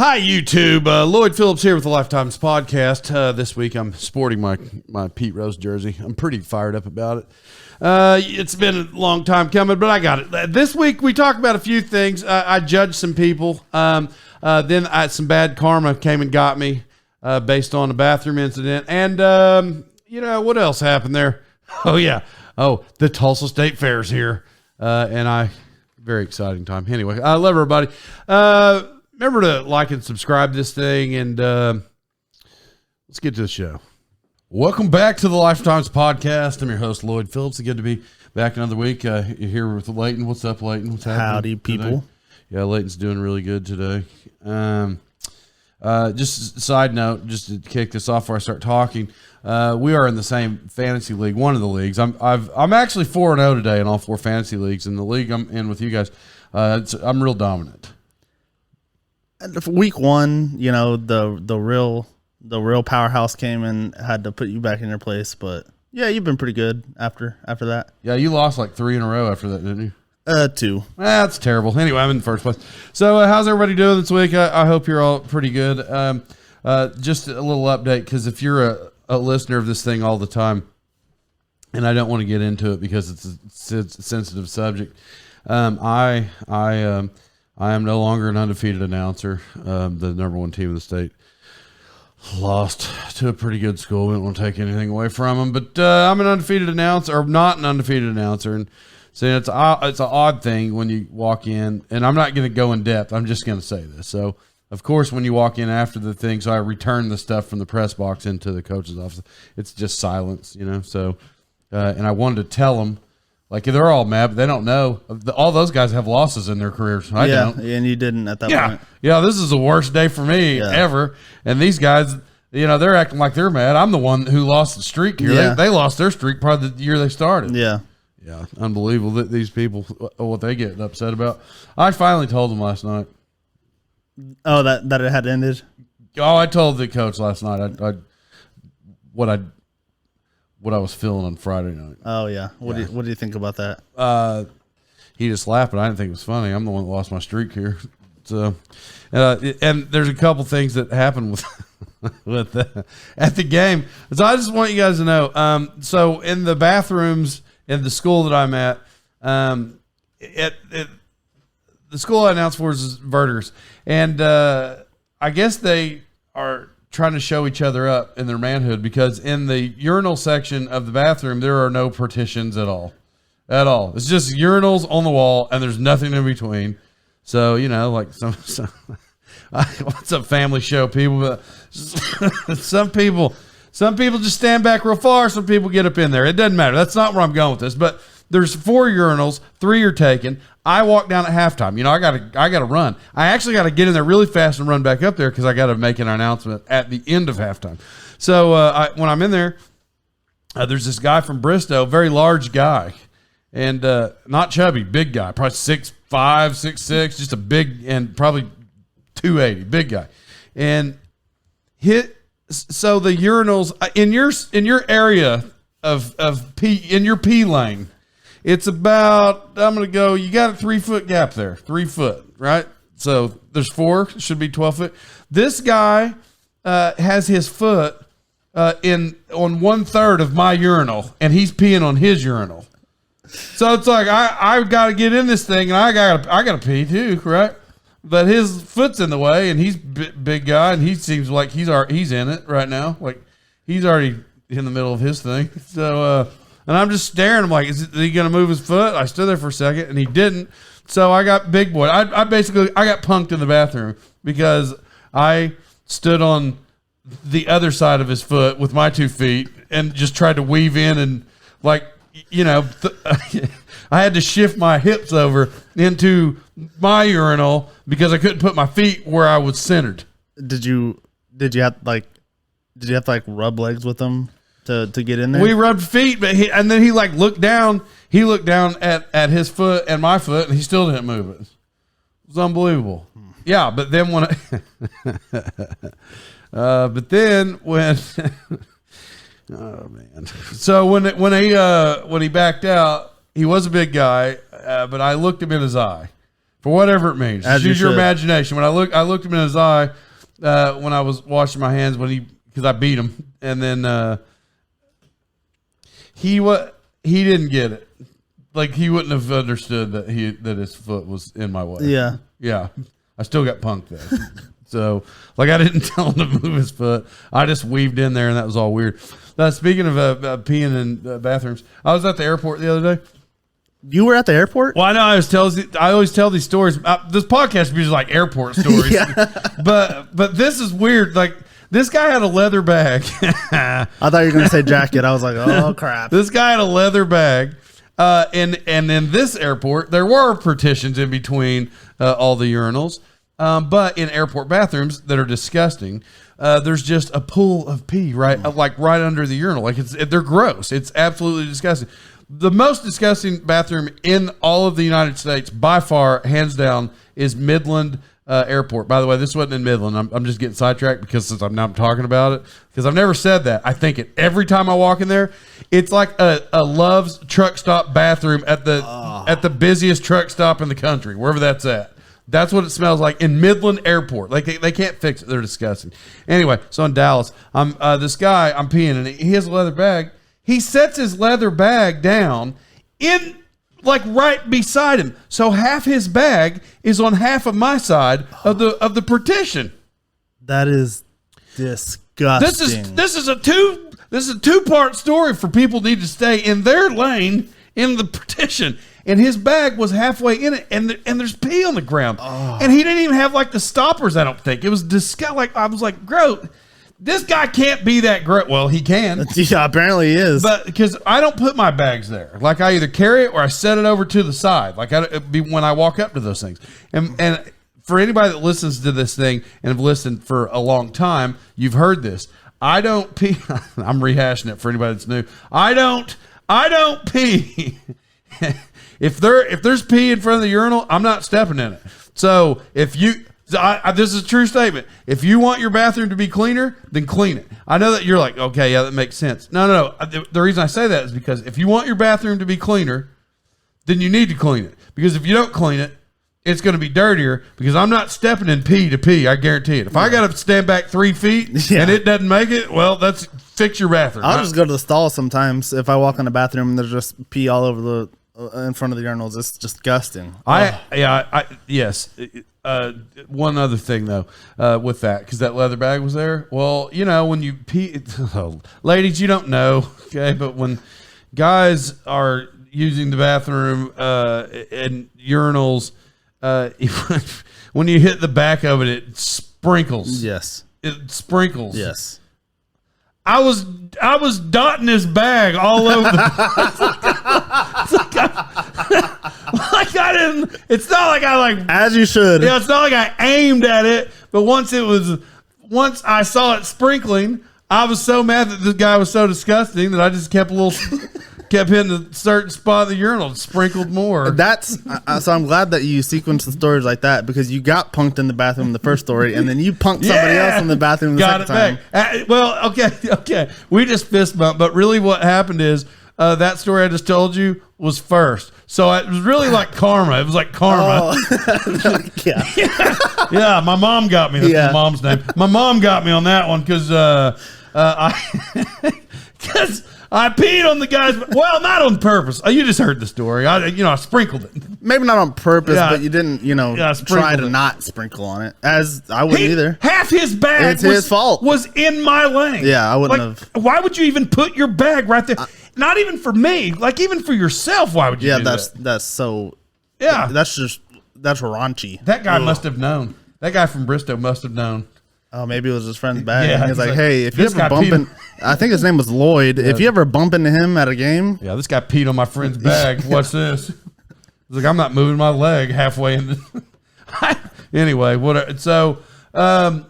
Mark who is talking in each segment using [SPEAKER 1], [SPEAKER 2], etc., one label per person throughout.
[SPEAKER 1] Hi, YouTube. Lloyd Phillips here with the Lifetimes Podcast. This week I'm sporting my Pete Rose jersey. I'm pretty fired up about it. It's been a long time coming, but I got it. This week we talked about a few things. I judged some people. Then some bad karma came and got me based on a bathroom incident. And, what else happened there? Oh, yeah. Oh, the Tulsa State Fair's here. Very exciting time. Anyway, I love everybody. Remember to like and subscribe to this thing, and let's get to the show. Welcome back to the Lifetimes Podcast. I'm your host, Lloyd Phillips. It's good to be back another week. You're here with Layton. What's up, Layton? What's happening?
[SPEAKER 2] Howdy, people.
[SPEAKER 1] Today? Yeah, Layton's doing really good today. Just a side note, just to kick this off before I start talking, we are in the same fantasy league, one of the leagues. I'm actually 4-0 today in all four fantasy leagues. In the league I'm in with you guys, I'm real dominant.
[SPEAKER 2] Week one, the real powerhouse came and had to put you back in your place. But yeah, you've been pretty good after that.
[SPEAKER 1] Yeah, you lost like 3 in a row after that, didn't you?
[SPEAKER 2] 2.
[SPEAKER 1] That's terrible. Anyway, I'm in first place. So how's everybody doing this week? I hope you're all pretty good. Just a little update, because if you're a listener of this thing all the time, and I don't want to get into it because it's a sensitive subject, I am no longer an undefeated announcer. The number one team in the state lost to a pretty good school. We don't want to take anything away from them, but I'm an undefeated announcer, or not an undefeated announcer. And so it's an odd thing when you walk in, and I'm not going to go in depth. I'm just going to say this. So, of course, when you walk in after the thing, so I return the stuff from the press box into the coach's office. It's just silence, So, and I wanted to tell them. Like, they're all mad, but they don't know. All those guys have losses in their careers. I don't.
[SPEAKER 2] And you didn't at that point.
[SPEAKER 1] Yeah, this is the worst day for me ever. And these guys, they're acting like they're mad. I'm the one who lost the streak here.
[SPEAKER 2] Yeah.
[SPEAKER 1] They lost their streak probably the year they started.
[SPEAKER 2] Yeah.
[SPEAKER 1] Yeah, unbelievable that these people, what they get upset about. I finally told them last night.
[SPEAKER 2] Oh, that it had ended?
[SPEAKER 1] Oh, I told the coach last night what I was feeling on Friday night.
[SPEAKER 2] Oh, yeah. What do you think about that?
[SPEAKER 1] He just laughed, but I didn't think it was funny. I'm the one that lost my streak here. So, and there's a couple things that happened with at the game. So I just want you guys to know. So in the bathrooms in the school that I'm at, the school I announced for is Verters, and I guess they are trying to show each other up in their manhood, because in the urinal section of the bathroom there are no partitions at all. It's just urinals on the wall, and there's nothing in between. So like some what's up, family show people? But some people just stand back real far. Some people get up in there. It doesn't matter. That's not where I'm going with this. But there's 4 urinals, 3 are taken. I walk down at halftime. I gotta run. I actually got to get in there really fast and run back up there, because I got to make an announcement at the end of halftime. So when I'm in there, there's this guy from Bristow, very large guy, and not chubby, big guy, probably 6'5", 6'6", just a big, and probably 280, big guy. And so the urinals in your area of pee, in your pee lane, it's about, you got a 3-foot gap there, 3 foot, right? So there's 4, should be 12 foot. This guy has his foot on 1/3 of my urinal, and he's peeing on his urinal. So it's like, I've got to get in this thing, and I got to pee too, right? But his foot's in the way, and he's big guy, and he seems like he's in it right now. Like, he's already in the middle of his thing. So, and I'm just staring. I'm like, is he going to move his foot? I stood there for a second, and he didn't. So I got big boy. I got punked in the bathroom, because I stood on the other side of his foot with my 2 feet and just tried to weave in, and I had to shift my hips over into my urinal because I couldn't put my feet where I was centered.
[SPEAKER 2] Did you have to rub legs with them to get in there?
[SPEAKER 1] We rubbed feet, but then he looked down. He looked down at his foot and my foot, and he still didn't move it. It was unbelievable. Yeah, but then when oh man. So when he backed out, he was a big guy, but I looked him in his eye for whatever it means.
[SPEAKER 2] As
[SPEAKER 1] Use
[SPEAKER 2] you
[SPEAKER 1] your
[SPEAKER 2] should.
[SPEAKER 1] imagination. When I looked him in his eye when I was washing my hands because I beat him, and then he didn't get it. Like he wouldn't have understood that his foot was in my way.
[SPEAKER 2] Yeah.
[SPEAKER 1] Yeah. I still got punked though. So like I didn't tell him to move his foot. I just weaved in there and that was all weird. Speaking of peeing in bathrooms, I was at the airport the other day.
[SPEAKER 2] You were at the airport?
[SPEAKER 1] Well, I know I always tell these stories. This podcast is like airport stories.
[SPEAKER 2] Yeah.
[SPEAKER 1] But this is weird. Like this guy had a leather bag.
[SPEAKER 2] I thought you were going to say jacket. I was like, oh crap.
[SPEAKER 1] This guy had a leather bag. And in this airport, there were partitions in between all the urinals. But in airport bathrooms that are disgusting, there's just a pool of pee right under the urinal. Like they're gross. It's absolutely disgusting. The most disgusting bathroom in all of the United States, by far, hands down, is Midland Airport. By the way, this wasn't in Midland. I'm just getting sidetracked because since I'm now talking about it, because I've never said that. I think it every time I walk in there. It's like a Love's truck stop bathroom at the busiest truck stop in the country, wherever that's at. That's what it smells like in Midland Airport. Like they can't fix it. They're disgusting. Anyway, so in Dallas, this guy, I'm peeing, and he has a leather bag. He sets his leather bag down in like right beside him. So half his bag is on half of my side of the partition.
[SPEAKER 2] That is disgusting.
[SPEAKER 1] This is a two-part story for people who need to stay in their lane in the partition. And his bag was halfway in it, and there's pee on the ground. Oh. And he didn't even have like the stoppers, I don't think. It was disgusting. Like I was like, gross. This guy can't be that great. Well, he can.
[SPEAKER 2] Yeah, apparently he is.
[SPEAKER 1] But because I don't put my bags there. Like I either carry it or I set it over to the side. Like it'd be when I walk up to those things. And for anybody that listens to this thing and have listened for a long time, you've heard this. I don't pee. I'm rehashing it for anybody that's new. I don't pee. If there's pee in front of the urinal, I'm not stepping in it. So this is a true statement. If you want your bathroom to be cleaner, then clean it. I know that you're like, okay, yeah, that makes sense. No. The reason I say that is because if you want your bathroom to be cleaner, then you need to clean it. Because if you don't clean it, it's going to be dirtier because I'm not stepping in pee to pee. I guarantee it. If I got to stand back 3 feet and it doesn't make it, well, that's fix your bathroom.
[SPEAKER 2] I'll just go to the stall sometimes if I walk in the bathroom and there's just pee all over in front of the urinals. It's disgusting.
[SPEAKER 1] Yes. One other thing though, with that, because that leather bag was there. Well, when you pee, ladies, you don't know, okay, but when guys are using the bathroom and urinals, when you hit the back of it, it sprinkles.
[SPEAKER 2] Yes,
[SPEAKER 1] it sprinkles.
[SPEAKER 2] Yes.
[SPEAKER 1] I was dotting his bag all over. It's not like I
[SPEAKER 2] as you should.
[SPEAKER 1] Yeah, it's not like I aimed at it, but once I saw it sprinkling, I was so mad that this guy was so disgusting that I just kept hitting a certain spot of the urinal and sprinkled more.
[SPEAKER 2] That's so I'm glad that you sequenced the stories like that, because you got punked in the bathroom in the first story and then you punked somebody else in the bathroom the second time.
[SPEAKER 1] Well, okay. We just fist bumped, but really what happened is that story I just told you was first. So it was really like karma. It was like karma.
[SPEAKER 2] Oh.
[SPEAKER 1] Yeah, my mom got me. That's my mom's name. My mom got me on that one because I peed on the guy's. Well, not on purpose. You just heard the story. I sprinkled it.
[SPEAKER 2] Maybe not on purpose, but you didn't, try to not sprinkle on it. As I wouldn't either.
[SPEAKER 1] Half his bag
[SPEAKER 2] his fault.
[SPEAKER 1] Was in my lane.
[SPEAKER 2] Yeah, I wouldn't have.
[SPEAKER 1] Why would you even put your bag right there? Not even for me. Like even for yourself. Why would you? Yeah,
[SPEAKER 2] that's so.
[SPEAKER 1] Yeah,
[SPEAKER 2] that's raunchy.
[SPEAKER 1] That guy must have known. That guy from Bristow must have known.
[SPEAKER 2] Oh, maybe it was his friend's bag.
[SPEAKER 1] Yeah,
[SPEAKER 2] he was like, hey, if you ever bump in, I think his name was Lloyd. Yeah. If you ever bump into him at a game.
[SPEAKER 1] Yeah, this guy peed on my friend's bag. What's this? He's like, I'm not moving my leg halfway in. Anyway, so, that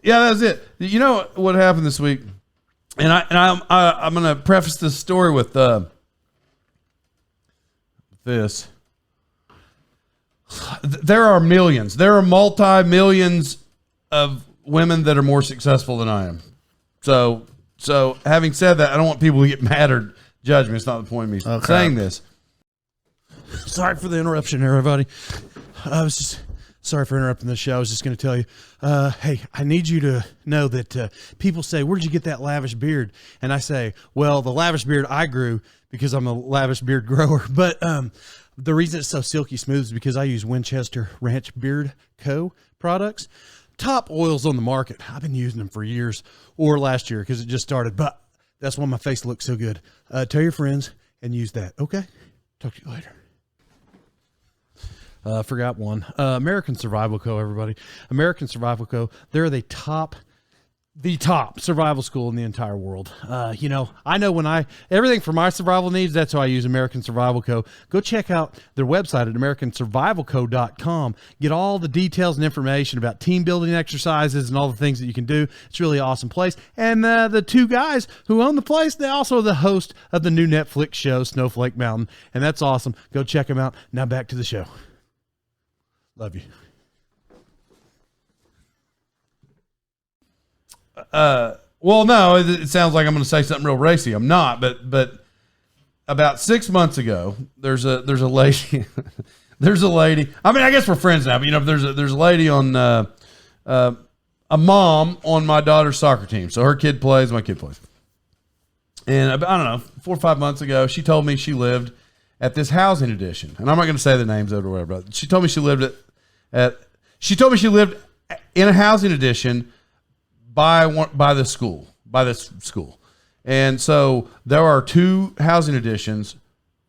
[SPEAKER 1] was it. You know what happened this week? And I'm going to preface this story with this. There are millions. There are multi-millions of women that are more successful than I am. So having said that, I don't want people to get mad or judge me. It's not the point of me saying this. Sorry for the interruption, everybody.
[SPEAKER 3] I was just sorry for interrupting the show. I was just going to tell you, hey, I need you to know that people say, where did you get that lavish beard? And I say, well, the lavish beard I grew because I'm a lavish beard grower. But the reason it's so silky smooth is because I use Winchester Ranch Beard Co. products. Top oils on the market. I've been using them for years, or last year because it just started. But that's why my face looks so good. Tell your friends and use that. Okay? Talk to you later. Forgot one. American Survival Co. Everybody, American Survival Co. They're the top survival school in the entire world. You know, I know everything for my survival needs, that's why I use American Survival Co. Go check out their website at americansurvivalco.com. Get all the details and information about team building exercises and all the things that you can do. It's really an awesome place. And the two guys who own the place, they're also the host of the new Netflix show, Snowflake Mountain. And that's awesome. Go check them out. Now back to the show. Love you.
[SPEAKER 1] Well, no, it sounds like I'm going to say something real racy. I'm not, but about 6 months ago, there's a lady, there's a lady. I mean, I guess we're friends now, but you know, there's a lady on, a mom on my daughter's soccer team. So her kid plays, my kid plays. And I don't know, 4 or 5 months ago, she told me she lived at this housing addition, and I'm not going to say the names of it or whatever. But she told me she lived she told me she lived in a housing addition by this school, and so there are 2 housing additions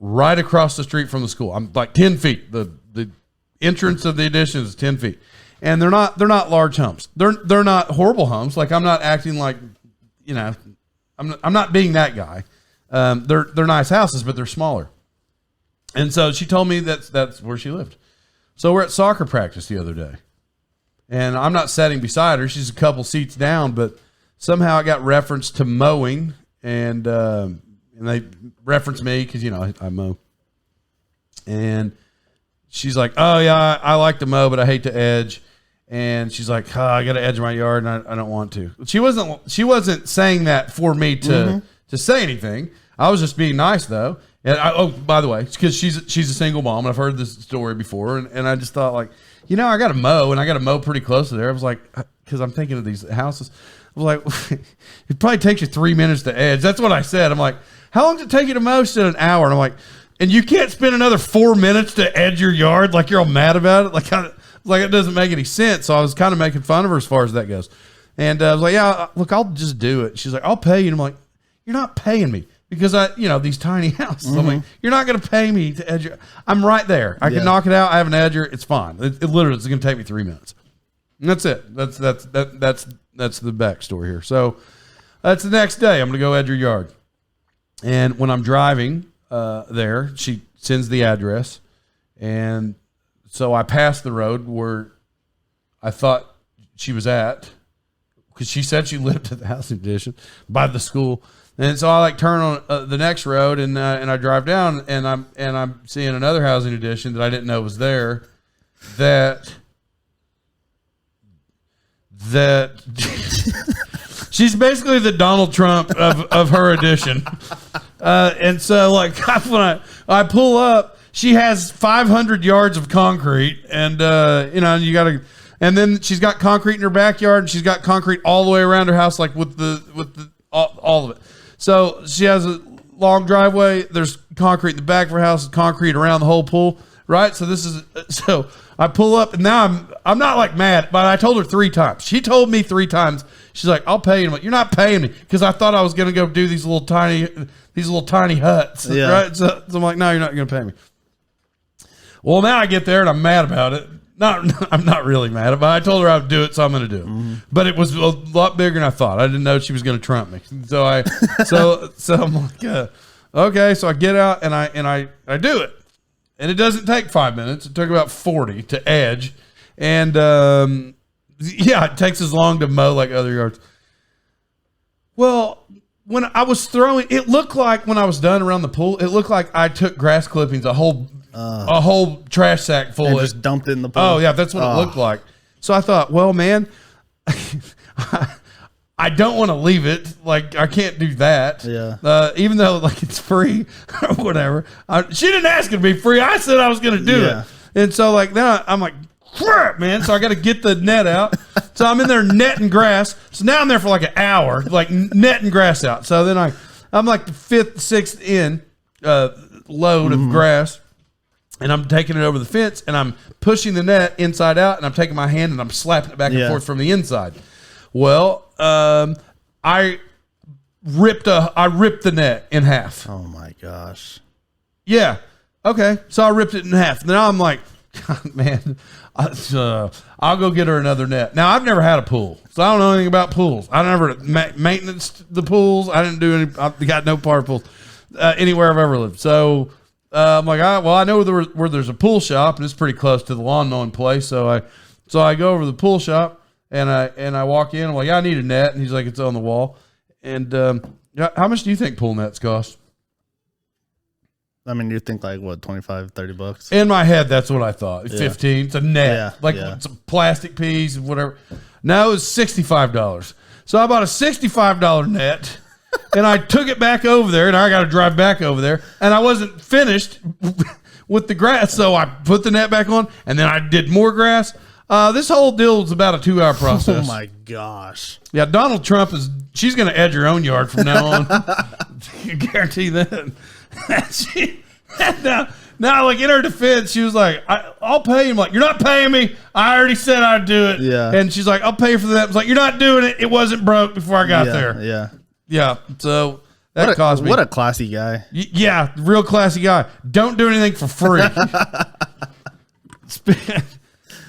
[SPEAKER 1] right across the street from the school. I'm like 10 feet. The entrance of the addition is 10 feet, and they're not large homes. They're not horrible homes. Like, I'm not acting like, you know, I'm not being that guy. They're nice houses, but they're smaller. And so she told me that's where she lived. So we're at soccer practice the other day, and I'm not sitting beside her. She's a couple seats down, but somehow I got referenced to mowing, and they referenced me because, you know, I mow. And she's like, "Oh yeah, I like to mow, but I hate to edge." And she's like, "Oh, I got to edge my yard, and I don't want to." She wasn't saying that for me to say anything. I was just being nice though. And by the way, because she's a single mom, and I've heard this story before, and I just thought, like, you know, I got to mow, and I got to mow pretty close to there. I was like, because I'm thinking of these houses. I was like, it probably takes you 3 minutes to edge. That's what I said. I'm like, how long does it take you to mow? She said an hour. And I'm like, and you can't spend another 4 minutes to edge your yard? Like, you're all mad about it? Like it doesn't make any sense. So I was kind of making fun of her as far as that goes. And I was like, yeah, look, I'll just do it. She's like, I'll pay you. And I'm like, you're not paying me. Because these tiny houses. I'm like, you're not going to pay me to edge. I'm right there. I can knock it out. I have an edger. It's fine. It literally is going to take me 3 minutes. And that's it. That's the backstory here. So that's the next day. I'm going to go edge your yard. And when I'm driving there, she sends the address. And so I passed the road where I thought she was at, because she said she lived at the housing addition by the school. And so I like turn on the next road, and I drive down, and I'm seeing another housing addition that I didn't know was there. That she's basically the Donald Trump of her addition. And so, like, when I pull up, she has 500 yards of concrete, and you got to. And then she's got concrete in her backyard, and she's got concrete all the way around her house, like with all of it. So she has a long driveway. There's concrete in the back of her house, concrete around the whole pool, right? So I pull up, and now I'm not like mad, but I told her 3 times. She told me 3 times. She's like, "I'll pay you." I'm like, "You're not paying me," because I thought I was going to go do these little tiny huts, right? So I'm like, "No, you're not going to pay me." Well, now I get there and I'm mad about it. I'm not really mad, but I told her I would do it, so I'm going to do it. Mm-hmm. But it was a lot bigger than I thought. I didn't know she was going to trump me. So I'm like, okay. So I get out and I do it, and it doesn't take 5 minutes. It took about 40 to edge, and it takes as long to mow like other yards. Well, when I was throwing, it looked like when I was done around the pool, it looked like I took grass clippings, a whole trash sack full,
[SPEAKER 2] and just dumped it in the pool.
[SPEAKER 1] Oh yeah, that's what it looked like. So I thought, well, man, I don't want to leave it. Like, I can't do that.
[SPEAKER 2] Yeah.
[SPEAKER 1] Even though, like, it's free or whatever. She didn't ask it to be free. I said I was going to do it. And so like now I'm like, crap, man. So I got to get the net out. So I'm in there netting grass. So now I'm there for like an hour, like netting grass out. So then I'm like the 5th, 6th load of grass. And I'm taking it over the fence, and I'm pushing the net inside out, and I'm taking my hand and I'm slapping it back and forth from the inside. Well, I ripped the net in half.
[SPEAKER 2] Oh my gosh.
[SPEAKER 1] Yeah. Okay. So I ripped it in half. Now I'm like, God, man, I'll go get her another net. Now I've never had a pool, so I don't know anything about pools. I never maintenance the pools. I didn't do any. I got no part of pools anywhere I've ever lived. So. I'm like, I know where there's a pool shop, and it's pretty close to the lawn mowing place. So I go over to the pool shop, and I walk in. I'm like, I need a net, and he's like, it's on the wall. And how much do you think pool nets cost?
[SPEAKER 2] I mean, you think like what, $25-$30?
[SPEAKER 1] In my head, that's what I thought. 15. It's a net, it's a plastic piece, whatever. No, it was $65. So I bought a $65 net. And I took it back over there, and I got to drive back over there. And I wasn't finished with the grass, so I put the net back on, and then I did more grass. This whole deal was about a 2-hour process.
[SPEAKER 2] Oh, my gosh.
[SPEAKER 1] Yeah, Donald Trump she's going to edge her own yard from now on. I guarantee that. Now, like in her defense, she was like, I'll pay him. Like, you're not paying me. I already said I'd do it.
[SPEAKER 2] Yeah.
[SPEAKER 1] And she's like, I'll pay for that. I was like, you're not doing it. It wasn't broke before I got there.
[SPEAKER 2] Yeah.
[SPEAKER 1] Yeah, so that cost me.
[SPEAKER 2] What a classy guy.
[SPEAKER 1] Yeah, real classy guy. Don't do anything for free.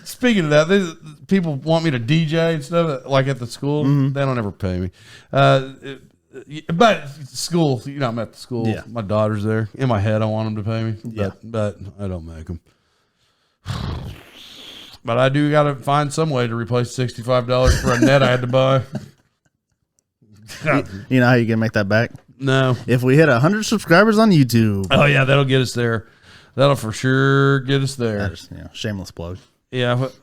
[SPEAKER 1] Speaking of that, people want me to DJ and stuff, like at the school. They don't ever pay me. But school, I'm at the school.
[SPEAKER 2] Yeah.
[SPEAKER 1] My daughter's there. In my head, I want them to pay me, but I don't make them. But I do got to find some way to replace $65 for a net I had to buy.
[SPEAKER 2] You know how you can make that back?
[SPEAKER 1] No.
[SPEAKER 2] If we hit 100 subscribers on YouTube.
[SPEAKER 1] Oh yeah, that'll get us there. That'll for sure get us there.
[SPEAKER 2] Shameless plug.
[SPEAKER 1] Yeah. But,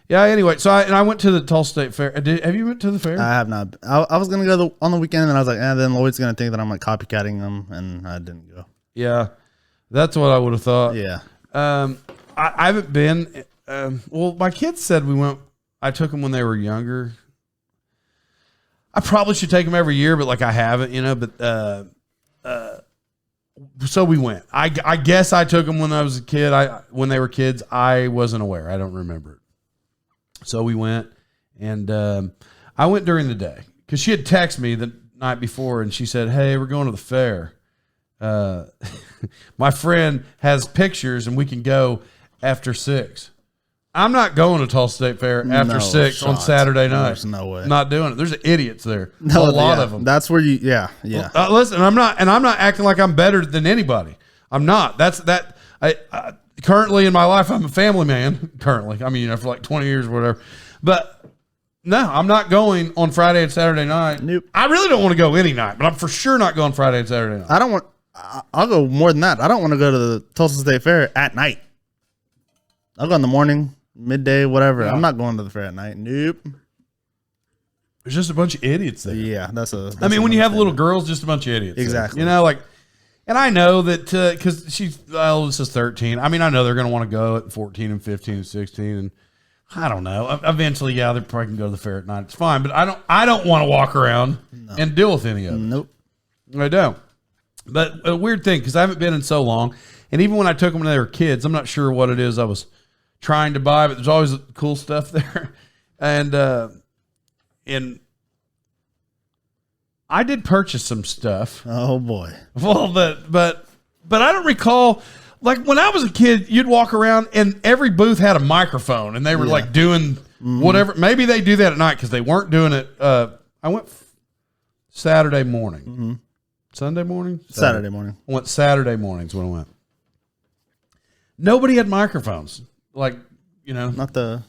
[SPEAKER 1] yeah. Anyway, so I went to the Tulsa State Fair. Have you went to the fair?
[SPEAKER 2] I have not. I was gonna go on the weekend, and I was like, then Lloyd's gonna think that I'm like copycatting them, and I didn't go.
[SPEAKER 1] Yeah, that's what I would have thought.
[SPEAKER 2] Yeah.
[SPEAKER 1] I haven't been. Well, my kids said we went. I took them when they were younger. I probably should take them every year, but like I haven't, but, so we went, I guess I took them when I was a kid. When they were kids, I wasn't aware. I don't remember it. So we went, and, I went during the day because she had texted me the night before, and she said, hey, we're going to the fair. My friend has pictures, and we can go after 6. I'm not going to Tulsa State Fair after 6 on Saturday night.
[SPEAKER 2] There's no way.
[SPEAKER 1] Not doing it. There's idiots there. A lot of them.
[SPEAKER 2] That's where you. Yeah.
[SPEAKER 1] Well, listen, I'm not acting like I'm better than anybody. I'm not. I currently in my life, I'm a family man. Currently, I mean, for like 20 years or whatever. But no, I'm not going on Friday and Saturday night.
[SPEAKER 2] Nope.
[SPEAKER 1] I really don't want to go any night, but I'm for sure not going Friday and Saturday night.
[SPEAKER 2] I don't want. I'll go more than that. I don't want to go to the Tulsa State Fair at night. I'll go in the morning, midday, whatever. Yeah. I'm not going to the fair at night. Nope.
[SPEAKER 1] There's just a bunch of idiots there.
[SPEAKER 2] Yeah, that's
[SPEAKER 1] I mean, when you have little girls, just a bunch of idiots.
[SPEAKER 2] Exactly.
[SPEAKER 1] There. And I know that because the oldest is 13. I mean, I know they're going to want to go at 14 and 15 and 16, and I don't know. Eventually, yeah, they probably can go to the fair at night. It's fine, but I don't want to walk around and deal with any of it.
[SPEAKER 2] Nope.
[SPEAKER 1] I don't. But a weird thing, because I haven't been in so long, and even when I took them when they were kids, I'm not sure what it is I was trying to buy, but there's always cool stuff there. And I did purchase some stuff.
[SPEAKER 2] Oh boy.
[SPEAKER 1] Well, but I don't recall, like when I was a kid, you'd walk around and every booth had a microphone and they were like doing whatever. Maybe they do that at night because they weren't doing it. I went Saturday morning. Sunday morning?
[SPEAKER 2] Saturday morning.
[SPEAKER 1] I went Saturday mornings when I went. Nobody had microphones. Like,
[SPEAKER 2] Not the...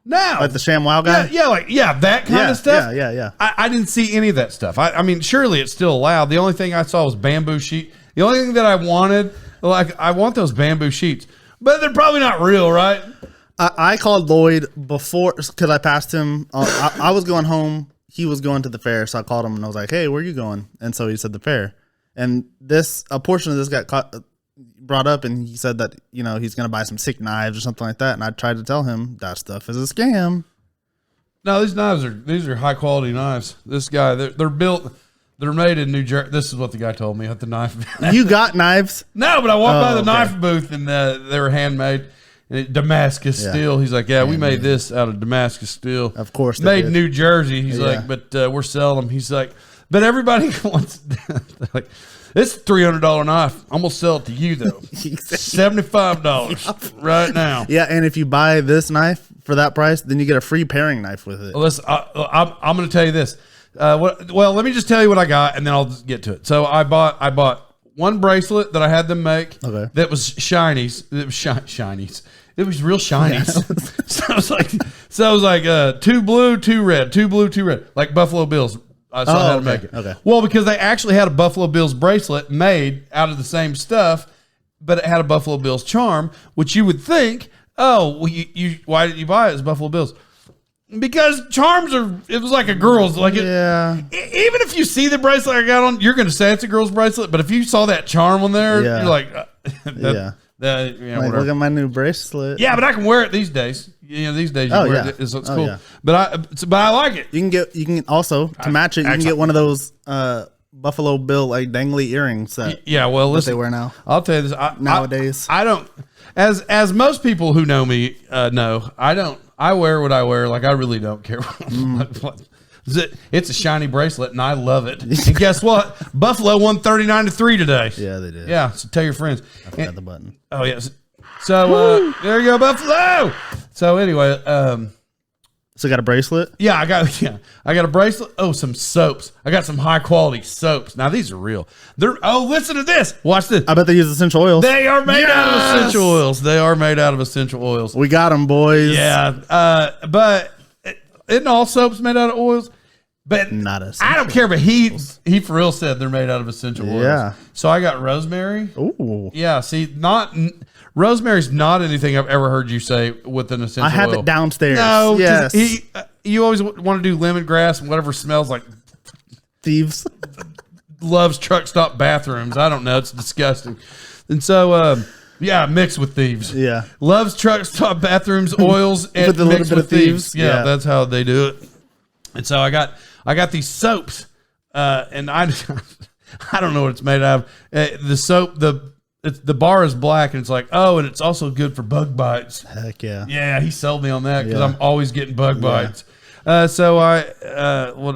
[SPEAKER 1] No.
[SPEAKER 2] Like the ShamWow guy?
[SPEAKER 1] Yeah, that kind of stuff.
[SPEAKER 2] Yeah.
[SPEAKER 1] I didn't see any of that stuff. I mean, surely it's still allowed. The only thing I saw was bamboo sheet. The only thing that I wanted, I want those bamboo sheets. But they're probably not real, right?
[SPEAKER 2] I called Lloyd before, because I passed him. I was going home. He was going to the fair, so I called him and I was like, "Hey, where are you going?" And so he said the fair. And a portion of this got brought up, and he said that he's gonna buy some sick knives or something like that. And I tried to tell him that stuff is a scam.
[SPEAKER 1] No, these are high quality knives. This guy, they're built. They're made in New Jersey. This is what the guy told me at the knife.
[SPEAKER 2] You got knives?
[SPEAKER 1] No, but I walked by the knife booth and they were handmade. Damascus steel. He's like, we made this out of Damascus steel.
[SPEAKER 2] Of course,
[SPEAKER 1] made in New Jersey. He's like, but we're selling them. He's like, but everybody wants. Like, it's a $300 knife. I'm gonna sell it to you though. $75 right now.
[SPEAKER 2] Yeah, and if you buy this knife for that price, then you get a free paring knife with it.
[SPEAKER 1] Well, listen, I'm going to tell you this. Well, let me just tell you what I got, and then I'll just get to it. So I bought one bracelet that I had them make.
[SPEAKER 2] Okay.
[SPEAKER 1] That was shinies. It was shinies. It was real shinies. So I was like, 2 blue, 2 red, 2 blue, 2 red, like Buffalo Bills. I saw how to make it.
[SPEAKER 2] Okay.
[SPEAKER 1] Well, because they actually had a Buffalo Bills bracelet made out of the same stuff, but it had a Buffalo Bills charm, which you would think, you why did you buy it as Buffalo Bills? Because charms it was like a girl's, like it.
[SPEAKER 2] Yeah.
[SPEAKER 1] Even if you see the bracelet I got on, you're going to say it's a girl's bracelet. But if you saw that charm on there, you're like,
[SPEAKER 2] look at my new bracelet.
[SPEAKER 1] Yeah, but I can wear it these days. These days you wear it, so it's cool.
[SPEAKER 2] Yeah.
[SPEAKER 1] But I like it.
[SPEAKER 2] You can also to match it. You can get one of those Buffalo Bill like dangly earrings that
[SPEAKER 1] well, listen,
[SPEAKER 2] they wear now.
[SPEAKER 1] I'll tell you this.
[SPEAKER 2] Nowadays,
[SPEAKER 1] I don't. As most people who know me know, I don't. I wear what I wear. Like, I really don't care. It's a shiny bracelet, and I love it. And guess what? Buffalo won 39-3 today.
[SPEAKER 2] Yeah, they did.
[SPEAKER 1] Yeah, so tell your friends.
[SPEAKER 2] I forgot the button.
[SPEAKER 1] Oh, yes. So, there you go, Buffalo. So, anyway.
[SPEAKER 2] So, got a bracelet?
[SPEAKER 1] Yeah, I got a bracelet. Oh, some soaps. I got some high-quality soaps. Now, these are real. Listen to this. Watch this.
[SPEAKER 2] I bet they use essential oils.
[SPEAKER 1] They are made out of essential oils. They are made out of essential oils.
[SPEAKER 2] We got them, boys.
[SPEAKER 1] Yeah. But isn't all soaps made out of oils? But
[SPEAKER 2] not essential.
[SPEAKER 1] I don't care, but he for real said they're made out of essential oils.
[SPEAKER 2] Yeah.
[SPEAKER 1] So I got rosemary.
[SPEAKER 2] Ooh.
[SPEAKER 1] Yeah, see, rosemary's not anything I've ever heard you say with an essential oil.
[SPEAKER 2] I have it downstairs.
[SPEAKER 1] No,
[SPEAKER 2] yes.
[SPEAKER 1] You always want to do lemongrass and whatever smells like
[SPEAKER 2] thieves.
[SPEAKER 1] Loves truck stop bathrooms. I don't know. It's disgusting. And so, mixed with thieves.
[SPEAKER 2] Yeah.
[SPEAKER 1] Loves truck stop bathrooms, oils, and
[SPEAKER 2] with a little
[SPEAKER 1] mixed
[SPEAKER 2] bit
[SPEAKER 1] with
[SPEAKER 2] of thieves.
[SPEAKER 1] Yeah, that's how they do it. And so I got these soaps, and I don't know what it's made out of. The soap, the bar is black, and it's like, and it's also good for bug bites.
[SPEAKER 2] Heck yeah.
[SPEAKER 1] Yeah, he sold me on that because I'm always getting bug bites. So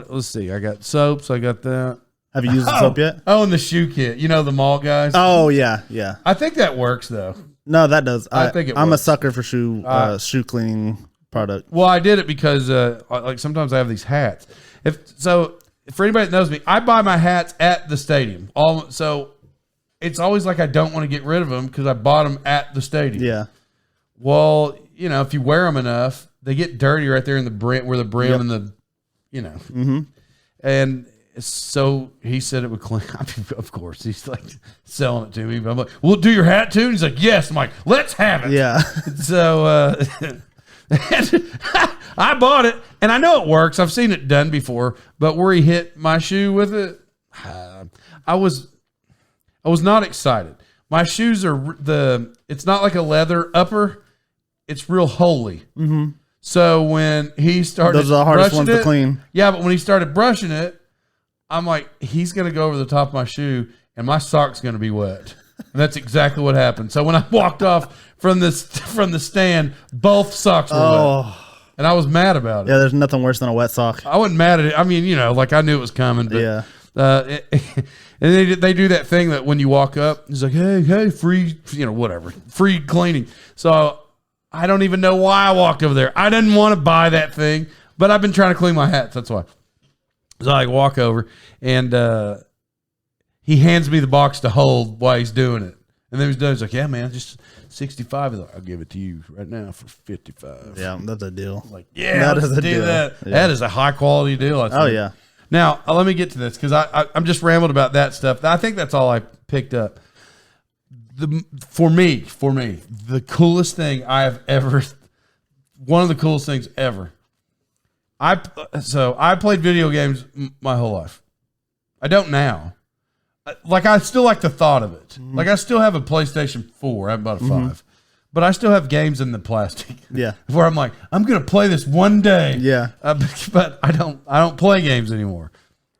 [SPEAKER 1] let's see. I got soaps. I got that.
[SPEAKER 2] Have you used the soap yet?
[SPEAKER 1] Oh, and the shoe kit. You know, the mall guys.
[SPEAKER 2] Oh yeah.
[SPEAKER 1] I think that works though.
[SPEAKER 2] No, that does.
[SPEAKER 1] I think
[SPEAKER 2] I'm
[SPEAKER 1] works.
[SPEAKER 2] a sucker for shoe cleaning product.
[SPEAKER 1] Well, I did it because like sometimes I have these hats. For anybody that knows me, I buy my hats at the stadium. So it's always like I don't want to get rid of them because I bought them at the stadium.
[SPEAKER 2] Yeah.
[SPEAKER 1] Well, if you wear them enough, they get dirty right there in the brim, where the brim and the,
[SPEAKER 2] Mm-hmm.
[SPEAKER 1] And so he said it would clean. I mean, of course, he's like selling it to me. But I'm like, "We'll do your hat too." And he's like, "Yes." I'm like, "Let's have it."
[SPEAKER 2] Yeah.
[SPEAKER 1] So I bought it, and I know it works. I've seen it done before. But where he hit my shoe with it, I was not excited. My shoes it's not like a leather upper. It's real holy.
[SPEAKER 2] Mm-hmm.
[SPEAKER 1] So when he started,
[SPEAKER 2] those are the hardest ones to clean.
[SPEAKER 1] Yeah, but when he started brushing it, I'm like, he's going to go over the top of my shoe, and my sock's going to be wet. And that's exactly what happened. So when I walked off from the stand, both socks were wet. And I was mad about it.
[SPEAKER 2] Yeah, there's nothing worse than a wet sock.
[SPEAKER 1] I wasn't mad at it. I mean, like I knew it was coming. But,
[SPEAKER 2] yeah.
[SPEAKER 1] And they do that thing that when you walk up, it's like, hey, free, whatever, free cleaning. So I don't even know why I walked over there. I didn't want to buy that thing, but I've been trying to clean my hats. That's why. So I walk over, and he hands me the box to hold while he's doing it. And then he's done. He's like, "Yeah, man, just 65." He's like, "I'll give it to you right now for 55."
[SPEAKER 2] Yeah, that's a deal.
[SPEAKER 1] I'm like, yeah, that is a deal. That. Yeah. That is a high quality deal. I think.
[SPEAKER 2] Oh yeah.
[SPEAKER 1] Now let me get to this because I'm just rambling about that stuff. I think that's all I picked up. For me, the coolest thing one of the coolest things ever. I played video games my whole life. I don't now. like I still like the thought of it. Like I still have a PlayStation 4. I have about a 5. But I still have games in the plastic.
[SPEAKER 2] Yeah.
[SPEAKER 1] Where I'm like, I'm gonna play this one day.
[SPEAKER 2] Yeah.
[SPEAKER 1] But I don't play games anymore.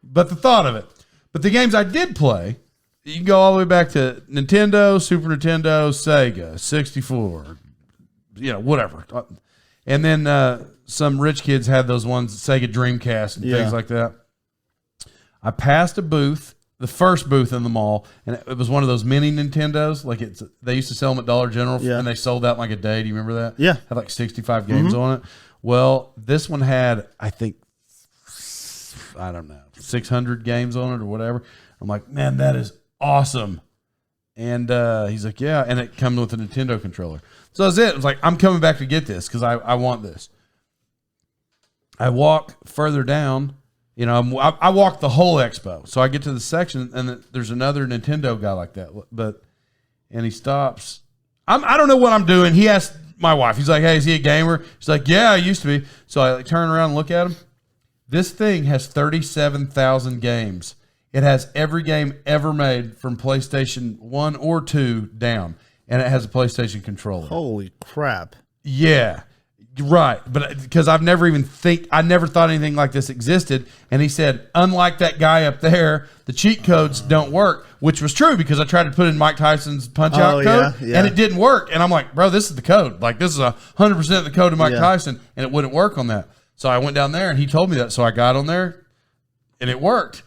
[SPEAKER 1] But the thought of it. But the games I did play, you can go all the way back to Nintendo, Super Nintendo, Sega, 64, whatever. And then some rich kids had those ones, Sega Dreamcast and things like that. I passed a booth, the first booth in the mall, and it was one of those mini Nintendos. Like they used to sell them at Dollar General, and they sold out in like a day. Do you remember that?
[SPEAKER 2] Yeah.
[SPEAKER 1] Had like 65 games on it. Well, this one had, I think, I don't know, 600 games on it or whatever. I'm like, man, that is awesome. And he's like, yeah. And it comes with a Nintendo controller. So that's it. I was like, I'm coming back to get this because I want this. I walk further down. I walk the whole expo. So I get to the section, and there's another Nintendo guy like that. And he stops. I don't know what I'm doing. He asked my wife. He's like, hey, is he a gamer? She's like, yeah, I used to be. So I turn around and look at him. This thing has 37,000 games. It has every game ever made from PlayStation 1 or 2 down. And it has a PlayStation controller.
[SPEAKER 2] Holy crap.
[SPEAKER 1] Yeah. Right, but because I never thought anything like this existed. And he said, unlike that guy up there, the cheat codes don't work, which was true because I tried to put in Mike Tyson's punch-out code, and it didn't work. And I'm like, bro, this is the code. Like, this is 100% the code of Mike Tyson, and it wouldn't work on that. So I went down there, and he told me that. So I got on there, and it worked.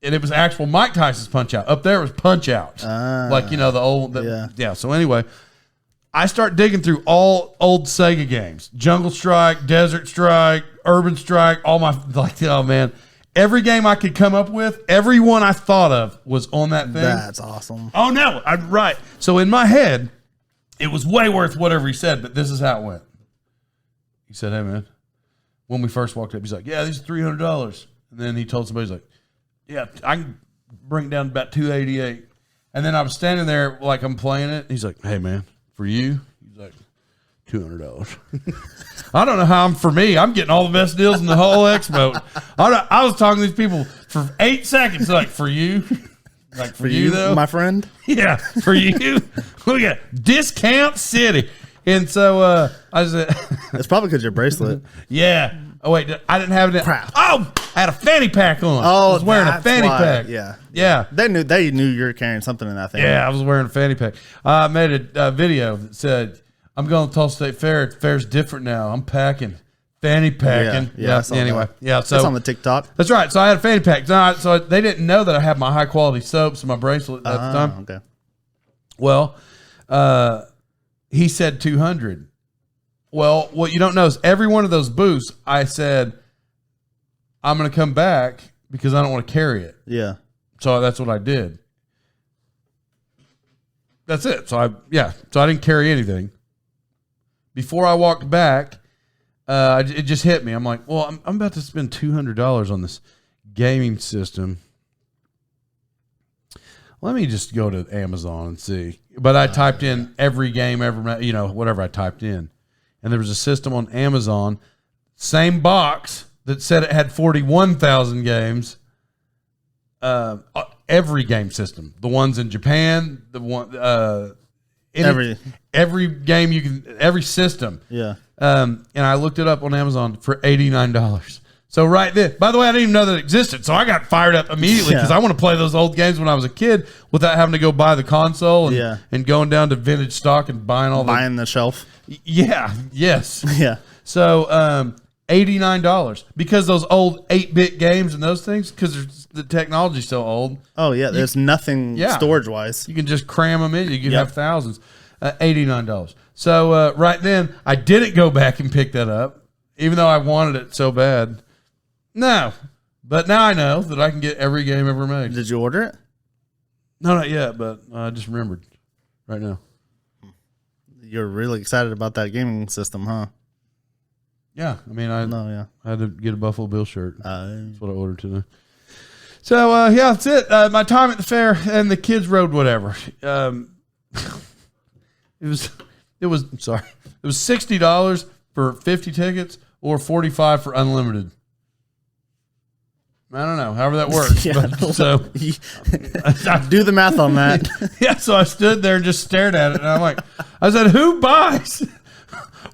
[SPEAKER 1] And it was actual Mike Tyson's punch-out. Up there was punch-out. Like, the old... Yeah, so anyway... I start digging through all old Sega games. Jungle Strike, Desert Strike, Urban Strike, all my, oh man. Every game I could come up with, every one I thought of was on that thing.
[SPEAKER 2] That's awesome.
[SPEAKER 1] Oh no, I'm right. So in my head, it was way worth whatever he said, but this is how it went. He said, hey man, when we first walked up, he's like, yeah, these are $300. And then he told somebody, he's like, yeah, I can bring it down to about $288. And then I was standing there like I'm playing it. He's like, hey man, for you, he's like, $200. I don't know how for me. I'm getting all the best deals in the whole expo. I was talking to these people for 8 seconds, like, for you. Like, for you, though.
[SPEAKER 2] My friend?
[SPEAKER 1] Yeah, for you. Look at Discount City. And so I said...
[SPEAKER 2] It's probably because your bracelet.
[SPEAKER 1] Yeah. Oh, wait, I didn't have it.
[SPEAKER 2] Crap.
[SPEAKER 1] Oh, I had a fanny pack on.
[SPEAKER 2] Oh,
[SPEAKER 1] I was wearing a fanny pack.
[SPEAKER 2] Yeah.
[SPEAKER 1] Yeah.
[SPEAKER 2] They knew you were carrying something in that thing.
[SPEAKER 1] Yeah, I was wearing a fanny pack. I made a video that said, I'm going to Tulsa State Fair. The fair's different now. I'm packing. Fanny packing.
[SPEAKER 2] Yeah.
[SPEAKER 1] Anyway.
[SPEAKER 2] That.
[SPEAKER 1] Yeah. So
[SPEAKER 2] that's on the TikTok.
[SPEAKER 1] That's right. So I had a fanny pack. So they didn't know that I had my high quality soaps and my bracelet at the time.
[SPEAKER 2] Okay.
[SPEAKER 1] Well, he said 200. Well, what you don't know is every one of those booths, I said, I'm going to come back because I don't want to carry it.
[SPEAKER 2] Yeah.
[SPEAKER 1] So that's what I did. That's it. So I didn't carry anything. Before I walked back, it just hit me. I'm like, well, I'm about to spend $200 on this gaming system. Let me just go to Amazon and see. But I typed in every game ever, whatever I typed in. And there was a system on Amazon, same box that said it had 41,000 games. Every game system, the ones in Japan, the one, every game you can, every system.
[SPEAKER 2] Yeah.
[SPEAKER 1] And I looked it up on Amazon for $89. So right there, by the way, I didn't even know that it existed. So I got fired up immediately because I want to play those old games when I was a kid without having to go buy the console and going down to vintage stock and buying
[SPEAKER 2] the shelf.
[SPEAKER 1] Yeah. Yes.
[SPEAKER 2] Yeah.
[SPEAKER 1] So $89 because those old 8-bit games and those things, because the technology's so old.
[SPEAKER 2] Oh yeah, there's nothing storage wise.
[SPEAKER 1] You can just cram them in. You can have thousands. $89. So right then, I didn't go back and pick that up, even though I wanted it so bad. No, but now I know that I can get every game ever made.
[SPEAKER 2] Did you order it?
[SPEAKER 1] No, not yet, but I just remembered right now.
[SPEAKER 2] You're really excited about that gaming system, huh?
[SPEAKER 1] Yeah, I mean, I had to get a Buffalo Bill shirt. That's what I ordered today. So that's it. My time at the fair, and the kids rode whatever. It was $60 for 50 tickets or $45 for unlimited. I don't know, however that works.
[SPEAKER 2] Yeah.
[SPEAKER 1] But, so
[SPEAKER 2] Do the math on that.
[SPEAKER 1] yeah, so I stood there and just stared at it, and I'm like, I said, "Who buys?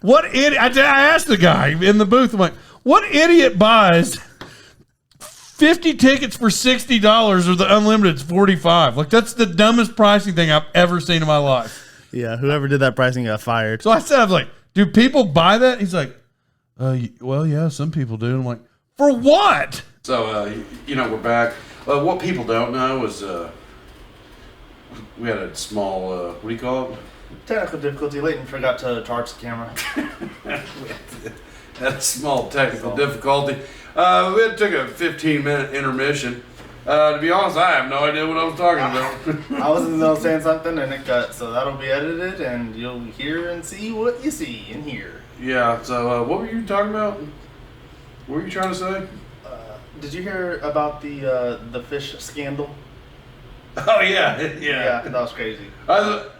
[SPEAKER 1] What idiot?" I asked the guy in the booth, I'm like, "What idiot buys 50 tickets for $60 or the unlimited's $45?" Like, that's the dumbest pricing thing I've ever seen in my life.
[SPEAKER 2] Yeah, whoever did that pricing got fired.
[SPEAKER 1] So I was like, "Do people buy that?" He's like, "Well, yeah, some people do." And I'm like, "For what?" So, we're back. What people don't know is we had a small, what do you call it?
[SPEAKER 2] Technical difficulty. Layton forgot to charge the camera.
[SPEAKER 1] Had a small technical difficulty. We took a 15-minute intermission. To be honest, I have no idea what I was talking about.
[SPEAKER 2] I was in the middle of saying something and it cut, so that'll be edited and you'll hear and see what you see and hear.
[SPEAKER 1] Yeah, so what were you talking about? What were you trying to say?
[SPEAKER 2] Did you hear about the fish scandal?
[SPEAKER 1] Oh, yeah.
[SPEAKER 2] Yeah, that was crazy.
[SPEAKER 1] I'll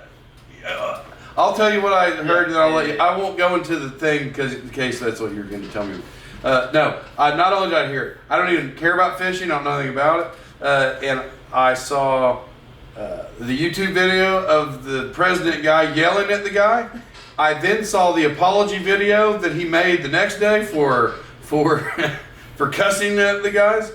[SPEAKER 1] tell you what I heard, and then I'll let you. I won't go into the thing in case that's what you're going to tell me. No, not only did I hear it, I don't even care about fishing. I don't know anything about it. And I saw the YouTube video of the president guy yelling at the guy. I then saw the apology video that he made the next day for for cussing at the guys.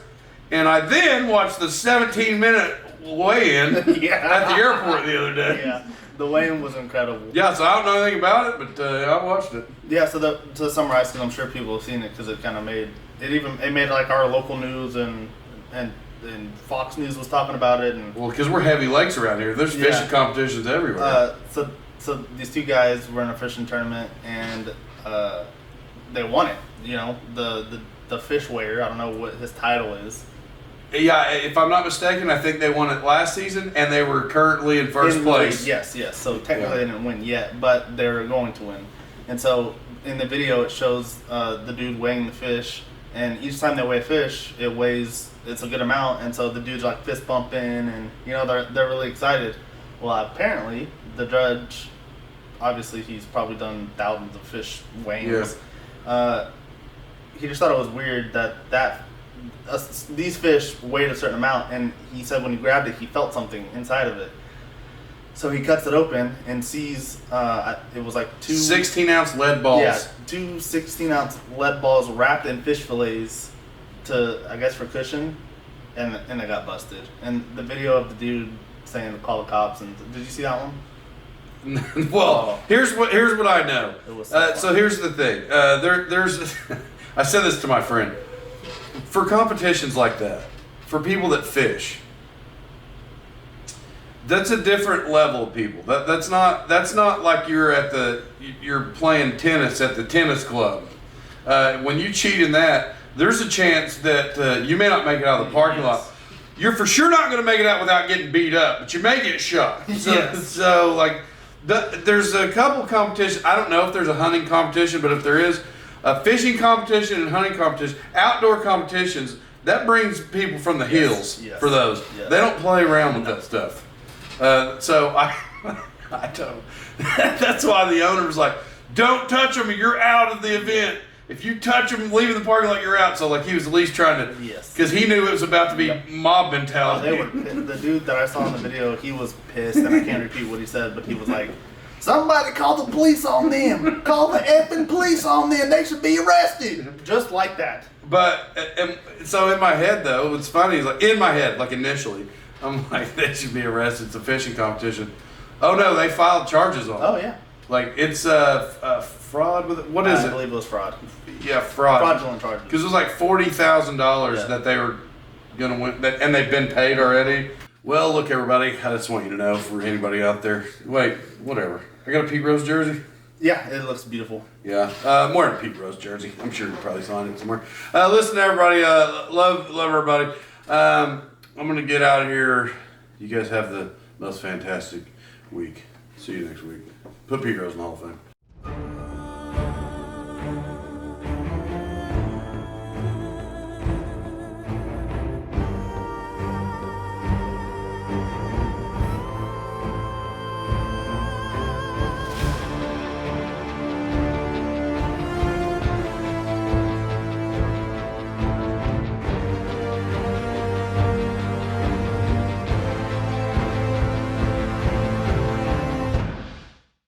[SPEAKER 1] And I then watched the 17-minute weigh-in at the airport the other day.
[SPEAKER 2] Yeah, the weigh-in was incredible.
[SPEAKER 1] Yeah, so I don't know anything about it, but I watched it.
[SPEAKER 2] Yeah, so to summarize, because I'm sure people have seen it, because it kind of made it made like our local news and Fox News was talking about it. And
[SPEAKER 1] well, because we're heavy lakes around here, there's fishing competitions everywhere.
[SPEAKER 2] So these two guys were in a fishing tournament and they won it. You know, the fish weigher. I don't know what his title is.
[SPEAKER 1] Yeah, if I'm not mistaken, I think they won it last season, and they were currently in first place.
[SPEAKER 2] Yes. So technically they didn't win yet, but they're going to win. And so in the video, it shows the dude weighing the fish, and each time they weigh a fish, it's a good amount, and so the dude's like fist bumping, and they're really excited. Well, apparently the judge, obviously he's probably done thousands of fish weighings. Yeah. He just thought it was weird that these fish weighed a certain amount, and he said when he grabbed it, he felt something inside of it. So he cuts it open and sees it was like
[SPEAKER 1] 16-ounce lead balls.
[SPEAKER 2] Yeah, 2 16-ounce lead balls wrapped in fish fillets for cushion, and they got busted. And the video of the dude saying to call the cops, and did you see that one?
[SPEAKER 1] Well, here's what I know.
[SPEAKER 2] It was
[SPEAKER 1] so here's the thing. There's I said this to my friend. For competitions like that, for people that fish, that's a different level of people. That's not like you're playing tennis at the tennis club. When you cheat in that, there's a chance that you may not make it out of the parking lot. You're for sure not going to make it out without getting beat up, but you may get shot. So like, there's a couple competitions. I don't know if there's a hunting competition, but if there is, a fishing competition and hunting competition, outdoor competitions, that brings people from the hills for those. Yes. They don't play around with that stuff. So I don't. That's why the owner was like, "Don't touch them, or you're out of the event. If you touch them, leaving the parking lot, you're out." So like he was at least trying to, because he knew it was about to be mob mentality.
[SPEAKER 2] The dude that I saw in the video, he was pissed, and I can't repeat what he said, but he was like, "Somebody call the police on them. Call the effing police on them. They should be arrested." Just like that.
[SPEAKER 1] But, so in my head, though, what's funny is, like, in my head, like, initially, I'm like, they should be arrested. It's a fishing competition. Oh, no, they filed charges on it.
[SPEAKER 2] Oh, yeah.
[SPEAKER 1] Like, it's fraud with it. What is it?
[SPEAKER 2] I believe it was fraud.
[SPEAKER 1] Yeah, fraud.
[SPEAKER 2] Fraudulent charges.
[SPEAKER 1] Because it was like $40,000 that they were going to win, and they've been paid already. Well, look, everybody, I just want you to know, for anybody out there, wait, whatever. I got a Pete Rose jersey.
[SPEAKER 2] Yeah, it looks beautiful.
[SPEAKER 1] Yeah, I'm wearing a Pete Rose jersey. I'm sure you probably saw it somewhere. Listen, everybody, love everybody. I'm going to get out of here. You guys have the most fantastic week. See you next week. Put Pete Rose in the Hall of Fame.